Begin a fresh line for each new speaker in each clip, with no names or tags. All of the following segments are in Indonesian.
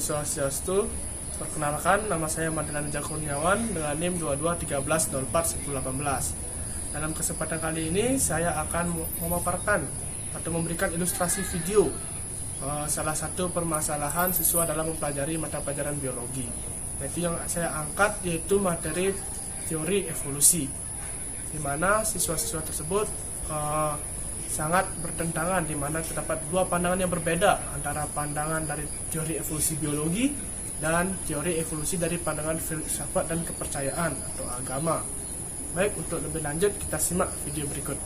Swastiastu. Perkenalkan, nama saya Madinanda Kurniawan dengan NIM 2213041018. Dalam kesempatan kali ini saya akan memaparkan atau memberikan ilustrasi video salah satu permasalahan siswa dalam mempelajari mata pelajaran biologi. Yaitu yang saya angkat yaitu materi teori evolusi, di mana siswa-siswa tersebut sangat bertentangan, di mana terdapat dua pandangan yang berbeda antara pandangan dari teori evolusi biologi dan teori evolusi dari pandangan filsafat dan kepercayaan atau agama. Baik, untuk lebih lanjut kita simak video berikut.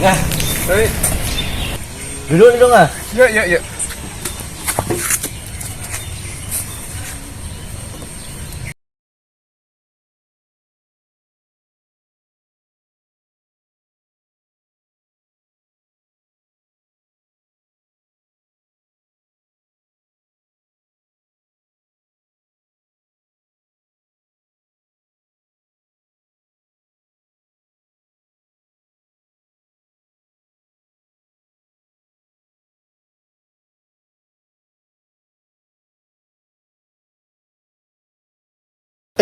Nah, duduk dong ah.
Ya.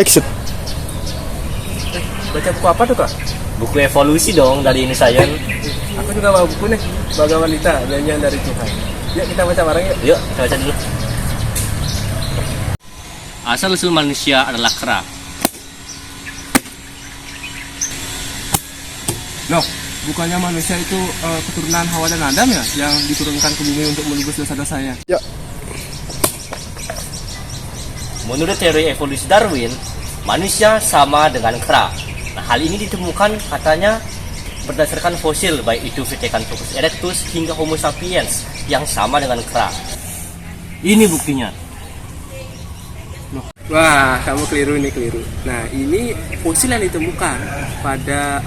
Exit.
Baca buku apa tuh, Kak?
Buku evolusi dong dari Ini Science.
Aku juga bawa buku nih, Baga Wanita, Nyanyian dari Tuhan. Yuk kita baca bareng yuk.
Yuk, kita baca dulu. Asal-usul manusia adalah kera.
Loh, bukannya manusia itu keturunan Hawa dan Adam ya, yang diturunkan ke bumi untuk menebus dosa-dosanya?
Ya.
Menurut teori evolusi Darwin, manusia sama dengan kera. Nah, hal ini ditemukan katanya berdasarkan fosil, baik itu Pithecanthropus erectus hingga Homo sapiens yang sama dengan kera. Ini buktinya.
Wah, kamu keliru. Nah, ini fosil yang ditemukan pada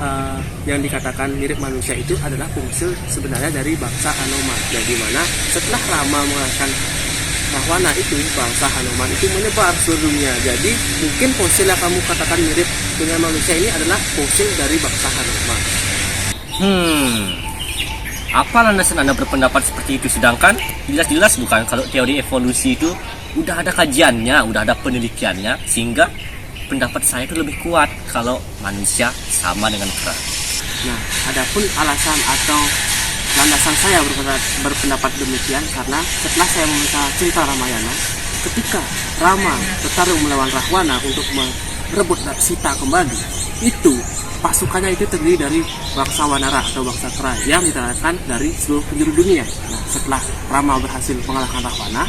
yang dikatakan mirip manusia itu adalah fosil sebenarnya dari bangsa Anoman. Jadi mana setelah Rama mengalahkan Rahwana itu, bangsa Hanuman itu menyebar seluruh dunia. Jadi mungkin fosil yang kamu katakan mirip dengan manusia ini adalah fosil dari bangsa Hanuman.
Apa landasan Anda berpendapat seperti itu? Sedangkan jelas-jelas bukan kalau teori evolusi itu udah ada kajiannya, udah ada penelitiannya, sehingga pendapat saya itu lebih kuat kalau manusia sama dengan kera.
Nah, adapun alasan atau landasan saya berpendapat demikian karena setelah saya membaca cerita Ramayana, ketika Rama bertarung melawan Rahwana untuk merebut Sita kembali, itu pasukannya itu terdiri dari bangsa Wanara atau bangsa kera yang didatangkan dari seluruh penjuru dunia. Nah, setelah Rama berhasil mengalahkan Rahwana,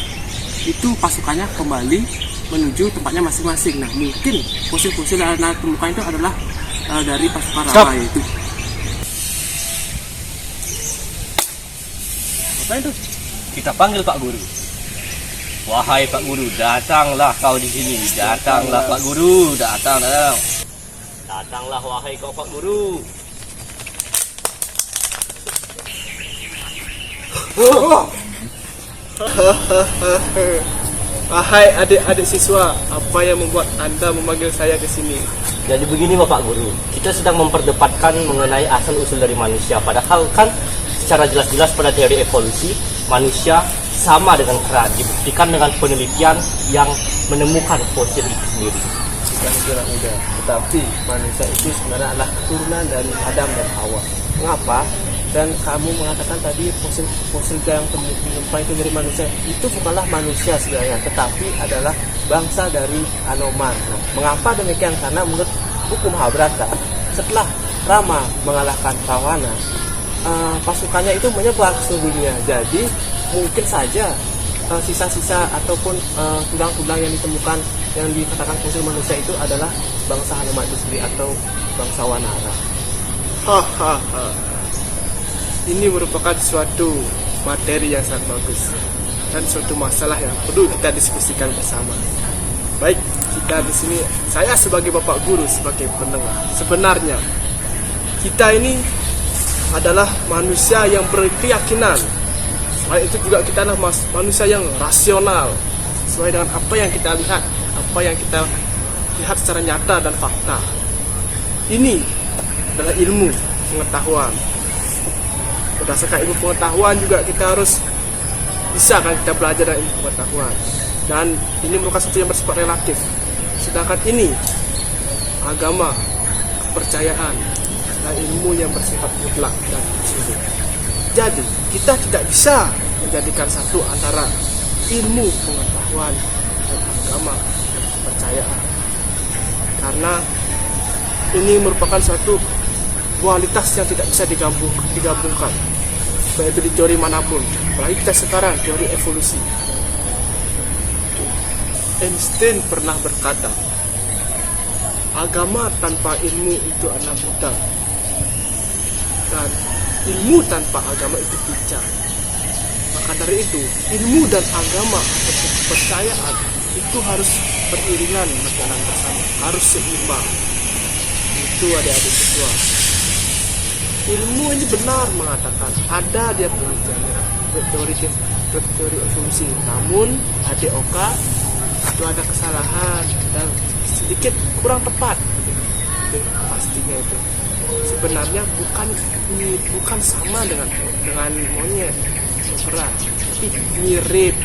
itu pasukannya kembali menuju tempatnya masing-masing. Nah, mungkin fosil-fosil yang Anda temukan itu adalah dari pasukan Rama itu.
Apa itu? Kita panggil Pak Guru. Wahai Pak Guru, datanglah kau di sini. Datanglah Pak Guru, datang. Datanglah wahai kau Pak Guru.
Wahai adik-adik siswa, apa yang membuat Anda memanggil saya ke sini?
Jadi begini Bapak Guru, kita sedang memperdebatkan mengenai asal-usul dari manusia. Padahal kan secara jelas-jelas pada teori evolusi, manusia sama dengan kera. Dibuktikan dengan penelitian yang menemukan fosil itu sendiri.
Tidak mudah. Tetapi manusia itu sebenarnya adalah keturunan dari Adam dan Hawa. Mengapa? Dan kamu mengatakan tadi fosil yang temukan itu dari manusia. Itu bukanlah manusia sebenarnya, tetapi adalah bangsa dari Anoman. Nah, mengapa demikian? Karena menurut buku Mahabharata, setelah Rama mengalahkan Rahwana, pasukannya itu menyebar ke seluruh dunia. Jadi mungkin saja sisa-sisa ataupun tulang-tulang yang ditemukan yang dikatakan fosil manusia itu adalah bangsa Hanuman itu sendiri atau bangsa Wanara. Ini merupakan suatu materi yang sangat bagus dan suatu masalah yang perlu kita diskusikan bersama. Baik, kita di sini, saya sebagai bapak guru, sebagai pendengar, sebenarnya kita ini adalah manusia yang berkeyakinan. Selain itu juga kita adalah manusia yang rasional, sesuai dengan apa yang kita lihat, apa yang kita lihat secara nyata dan fakta. Ini adalah ilmu pengetahuan. Berdasarkan ilmu pengetahuan juga kita harus bisa kan kita belajar dari ilmu pengetahuan. Dan ini merupakan sesuatu yang bersifat relatif. Sedangkan ini agama, kepercayaan, dan ilmu yang bersifat mutlak dan absolut. Jadi kita tidak bisa menjadikan satu antara ilmu pengetahuan dan agama dan kepercayaan, karena ini merupakan suatu kualitas yang tidak bisa digabungkan, baik itu di teori manapun. Apalagi kita sekarang teori evolusi. Einstein pernah berkata, agama tanpa ilmu itu adalah buta, dan ilmu tanpa agama itu pincang. Maka dari itu, ilmu dan agama atau kepercayaan itu harus beriringan berjalan bersama, harus seimbang. Itu adik-adik siswa. Ilmu ini benar mengatakan ada dia penelitiannya, teori evolusi. Namun adik Oka itu ada kesalahan dan sedikit kurang tepat. Itu pastinya itu. Sebenarnya bukan sama dengan monyet atau kera, tapi mirip.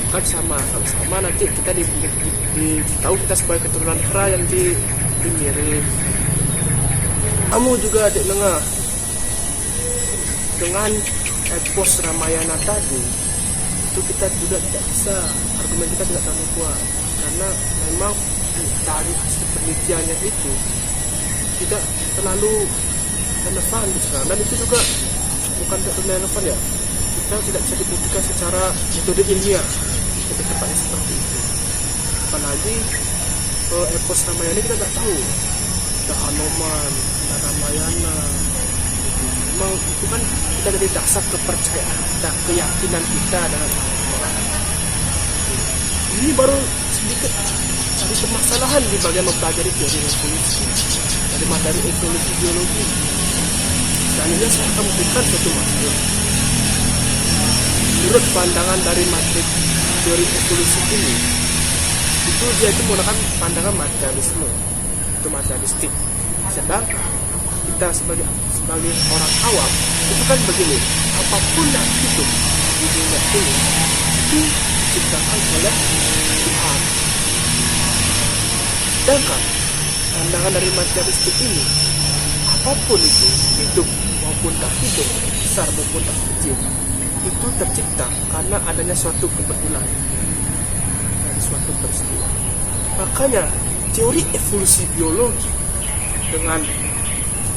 Bukan sama. Kalau sama nanti kita tahu kita sebagai keturunan kera yang mirip. Kamu juga adik dengar dengan epos Ramayana tadi, itu kita juga tidak bisa, argumen kita tidak terlalu kuat, karena memang dari hasil penelitiannya itu tidak terlalu relevan sekarang, dan itu juga bukan terlalu relevan ya, kita tidak bisa dibuktikan secara metode ilmiah lebih tepatnya seperti itu. Apalagi epos Ramayana kita tidak tahu ada Hanoman, ada Ramayana. Memang itu kan kita dari dasar kepercayaan kita, keyakinan kita dengan Allah. Ini baru sedikit dari permasalahan di bagian mempelajari teori evolusi dari materi evolusi biologi. Selanjutnya saya akan memberikan suatu materi. Menurut pandangan dari materi teori evolusi ini, itu dia itu menggunakan pandangan materialisme, itu materialistik. Sedang kita sebagai orang awam itu kan begini, apapun yang hidup di dunia ini itu diciptakan oleh Tuhan. Sedangkan pandangan dari materialistik ini, apapun itu hidup maupun tak hidup, besar maupun tak kecil, itu tercipta karena adanya suatu kebetulan dan suatu peristiwa. Makanya teori evolusi biologi dengan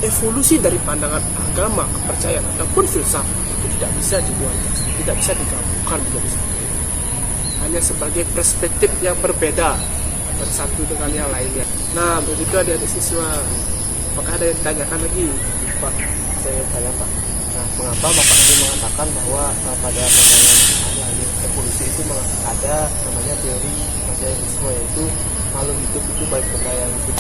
evolusi dari pandangan agama, kepercayaan ataupun filsafat itu tidak bisa didualisasi, tidak bisa digabungkan menjadi satu. Hanya sebagai perspektif yang berbeda antara satu dengan yang lainnya. Nah, begitu adik-adik siswa. Apakah ada yang ditanyakan lagi? Pak, saya tanya Pak. Nah, mengapa Bapak tadi mengatakan bahwa pada pandangan evolusi itu ada namanya teori materialisme, yaitu makhluk hidup itu baik benda yang hidup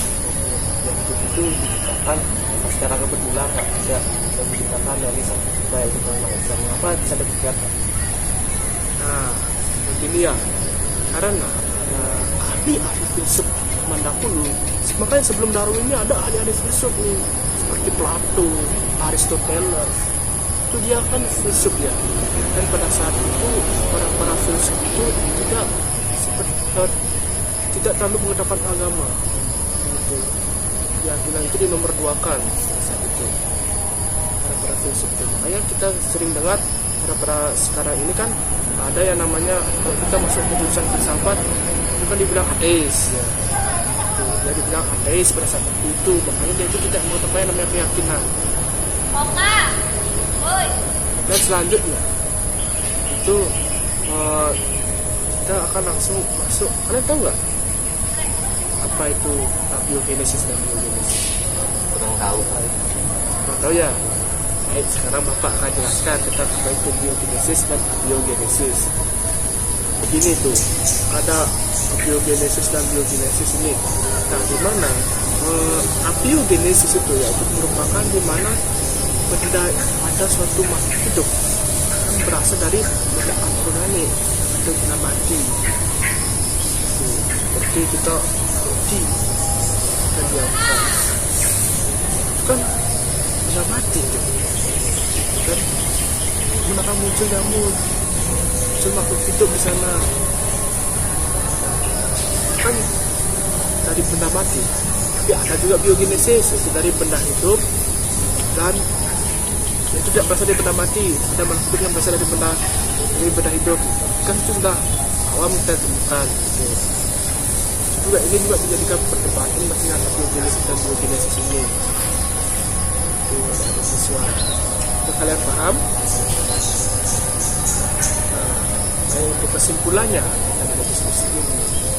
itu diciptakan secara kebetulan, nggak bisa diciptakan dari satu benda itu manusia. Mengapa bisa demikian? Nah, begini ya, karena ahli filsuf mendahulu, makanya sebelum Darwin ini ada ahli filsuf nih, seperti Plato, Aristoteles. Itu dia kan filsuf ya, dan pada saat itu para filsuf itu tidak terlalu mengedepankan agama gitu. Keyakinan itu dinomorduakan saat itu para filsuf itu. Makanya kita sering dengar pada sekarang ini kan ada yang namanya, kalau kita masuk ke jurusan filsafat itu kan dibilang ateis ya. Dia dibilang ateis pada saat itu. Makanya dia itu tidak mengetahui yang namanya keyakinan. Dan selanjutnya itu kita akan langsung masuk. Kalian tahu nggak apa itu abiogenesis dan biogenesis?
Kurang tahu.
Kurang tahu ya. Baik, sekarang Bapak akan jelaskan tentang apa itu biogenesis dan abiogenesis. gini tuh, ada abiogenesis dan biogenesis ini. Nah, di mana abiogenesis itu ya itu merupakan di mana benda ada suatu makhluk hidup yang berasal dari benda anorganik atau benda mati. Seperti kita roti dan diamkan, itu kan benda mati tuh. Dan menakan muncul nyamuk, muncul makhluk hidup di sana, kan dari benda mati. Tapi ada juga biogenesis, itu dari benda hidup dan itu tidak berasal dari benda mati, benda makhluk yang berasal dari benda hidup. Kan itu sudah awam kita temukan. Juga ini juga menjadikan perdebatan masalah biogenesis dan biogenesis ini. Itu ada sesuatu. Untuk kalian paham? Nah, untuk kesimpulannya kita dari diskusi ini,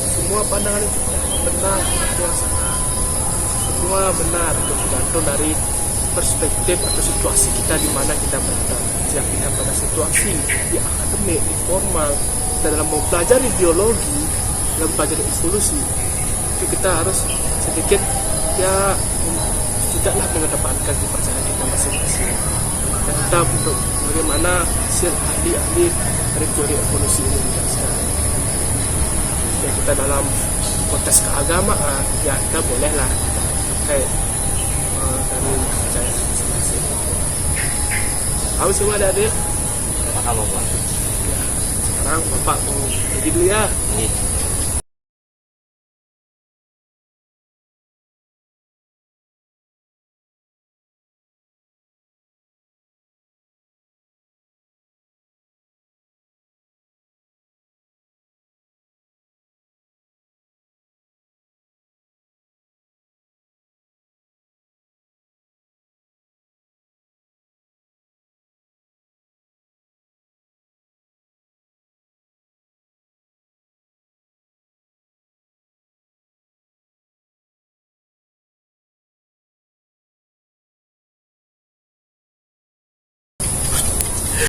semua pandangan itu benar, semua benar tergantung dari perspektif atau situasi kita di mana kita berada. Jika kita pada situasi di akademik, di formal, kita dalam mempelajari biologi, dalam mempelajari evolusi, itu kita harus sedikit ya tidaklah mengedepankan kepercayaan kita masing-masing. Dan kita untuk bagaimana hasil ahli-ahli dari teori evolusi ini dijelaskan. Jika kita dalam konteks keagamaan, ya kita bolehlah pakai dari kepercayaan masing-masing. Apa semua adik-adik?
Paham Bapak?
Ya, sekarang Bapak mau pergi dulu ya.
Ini